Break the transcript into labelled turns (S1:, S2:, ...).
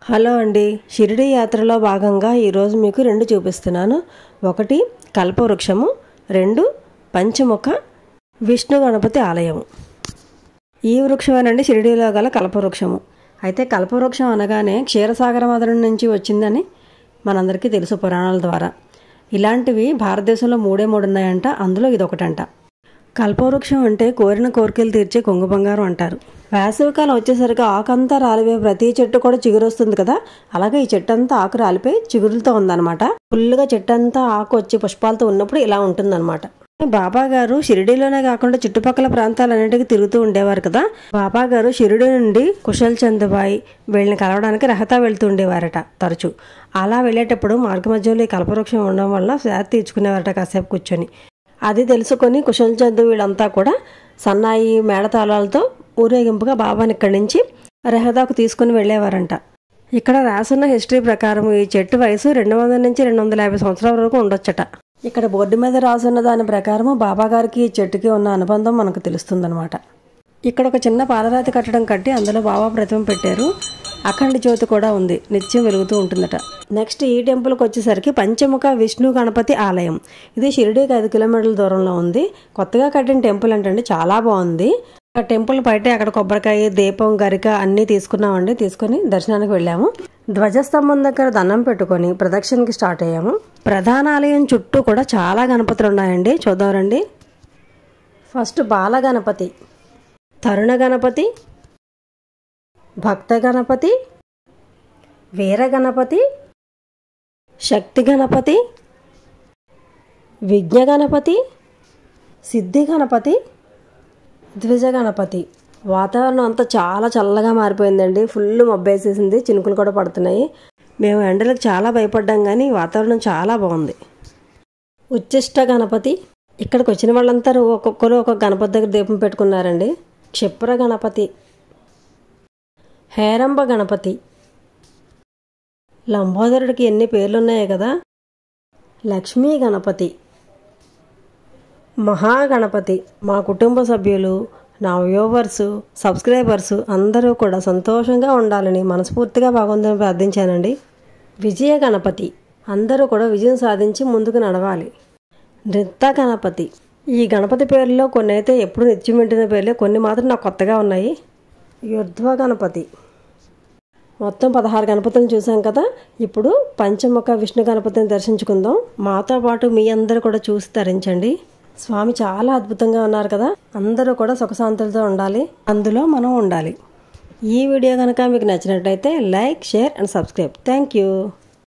S1: Hello అండి, షిరిడి యాత్రలో భాగంగా ఈరోజు మీకు రెండు చూపిస్తున్నాను. ఒకటి కల్పవృక్షము, రెండు పంచముఖ విష్ణు గణపతి ఆలయము. ఈ వృక్షమేనండి షిరిడిలో గల కల్పవృక్షము. అయితే కల్పవృక్షం అనగానే క్షీరసాగర మదనం నుంచి వచ్చిందని మనందరికీ తెలుసు పురాణాల ద్వారా. ఇలాంటివి భారతదేశంలో మూడు ఉన్నాయంట, అందులో ఇదొకటంట. కల్పవృక్షం అంటే కోరిన కోరికలు తీర్చే కొంగు బంగారం అంటారు. వేసవికాలం వచ్చేసరికి ఆకంతా రాలిపోయి ప్రతి చెట్టు కూడా చిగురు వస్తుంది కదా, అలాగే ఈ చెట్టు అంతా ఆకు రాలిపోయి చిగురులతో ఉందన్నమాట. ఫుల్గా చెట్టు అంతా ఆకు వచ్చి పుష్పాలతో ఉన్నప్పుడు ఇలా ఉంటుందన్నమాట. బాబా గారు షిరిడీలోనే కాకుండా చుట్టుపక్కల ప్రాంతాలన్నిటికీ తిరుగుతూ ఉండేవారు కదా. బాబా గారు షిరిడి నుండి కుశల్ చంద్బాయి వీళ్ళని కలవడానికి రహతా వెళ్తూ ఉండేవారట తరచూ. అలా వెళ్ళేటప్పుడు మార్గ మధ్యలో ఈ కల్పవృక్షం ఉండడం వల్ల శాత తీర్చుకునేవారట కాసేపు కూర్చొని. అది తెలుసుకొని కుశల్ చంద్ వీళ్ళంతా కూడా సన్నాయి మేళతాళాలతో ఊరేగింపుగా బాబాని ఇక్కడి నుంచి రెహదాకు తీసుకుని వెళ్ళేవారంట. ఇక్కడ రాసున్న హిస్టరీ ప్రకారం ఈ చెట్టు వయసు 200 నుంచి 250 సంవత్సరాల వరకు ఉండొచ్చట. ఇక్కడ బోర్డు మీద రాసున్న దాని ప్రకారం బాబా గారికి ఈ చెట్టుకి ఉన్న అనుబంధం మనకు తెలుస్తుందన్నమాట. ఇక్కడ ఒక చిన్న పాలరాతి కట్టడం కట్టి అందులో బాబా ప్రతిమ పెట్టారు. అఖండ జ్యోతి కూడా ఉంది, నిత్యం వెలుగుతూ ఉంటుందట. నెక్స్ట్ ఈ టెంపుల్కి వచ్చేసరికి పంచముఖ విష్ణు గణపతి ఆలయం. ఇది షిరిడీకి 5 కిలోమీటర్ల దూరంలో ఉంది. కొత్తగా కట్టిన టెంపుల్ అంటే చాలా బాగుంది. ఆ టెంపుల్ బయట అక్కడ కొబ్బరికాయ, దీపం, గరిక అన్నీ తీసుకున్నామండి. తీసుకుని దర్శనానికి వెళ్ళాము. ధ్వజస్తంభం దగ్గర దండం పెట్టుకొని ప్రదక్షిణకి స్టార్ట్ అయ్యాము. ప్రధాన ఆలయం చుట్టూ కూడా చాలా గణపతులు ఉన్నాయండి, చూద్దాం రండి. ఫస్ట్ బాల గణపతి, తరుణ గణపతి, భక్త గణపతి, వీర గణపతి, శక్తి గణపతి, విఘ్న గణపతి, సిద్ధి గణపతి, ద్విజ గణపతి. వాతావరణం అంతా చాలా చల్లగా మారిపోయిందండి. ఫుల్ మబ్బేసేసింది, చినుకులు కూడా పడుతున్నాయి. మేము ఎండలకు చాలా భయపడ్డాం, కానీ వాతావరణం చాలా బాగుంది. ఉచ్చిష్ట గణపతి. ఇక్కడికి వచ్చిన వాళ్ళంతా ఒక్కొక్కరు ఒక్కొక్క గణపతి దగ్గర దీపం పెట్టుకున్నారండి. క్షిప్ర గణపతి, హేరంబ గణపతి. లంబోదరుడికి ఎన్ని పేర్లున్నాయో కదా. లక్ష్మీ గణపతి, మహాగణపతి. మా కుటుంబ సభ్యులు, నా వ్యూవర్సు, సబ్స్క్రైబర్సు అందరూ కూడా సంతోషంగా ఉండాలని మనస్ఫూర్తిగా బాగుందని ప్రార్థించానండి. విజయ గణపతి. అందరూ కూడా విజయం సాధించి ముందుకు నడవాలి. నృత్య గణపతి. ఈ గణపతి పేర్లలో కొన్ని అయితే ఎప్పుడు నిత్యం వింటున్న పేర్లే, కొన్ని మాత్రం నాకు కొత్తగా ఉన్నాయి. యుధ్వ గణపతి. మొత్తం 16 గణపతులను చూసాం కదా. ఇప్పుడు పంచముఖ విష్ణు గణపతిని దర్శించుకుందాం. మాతో పాటు మీ అందరూ కూడా చూసి తరించండి. స్వామి చాలా అద్భుతంగా ఉన్నారు కదా. అందరూ కూడా సుఖశాంతులతో ఉండాలి, అందులో మనం ఉండాలి. ఈ వీడియో కనుక మీకు నచ్చినట్లయితే like, share and subscribe. Thank you.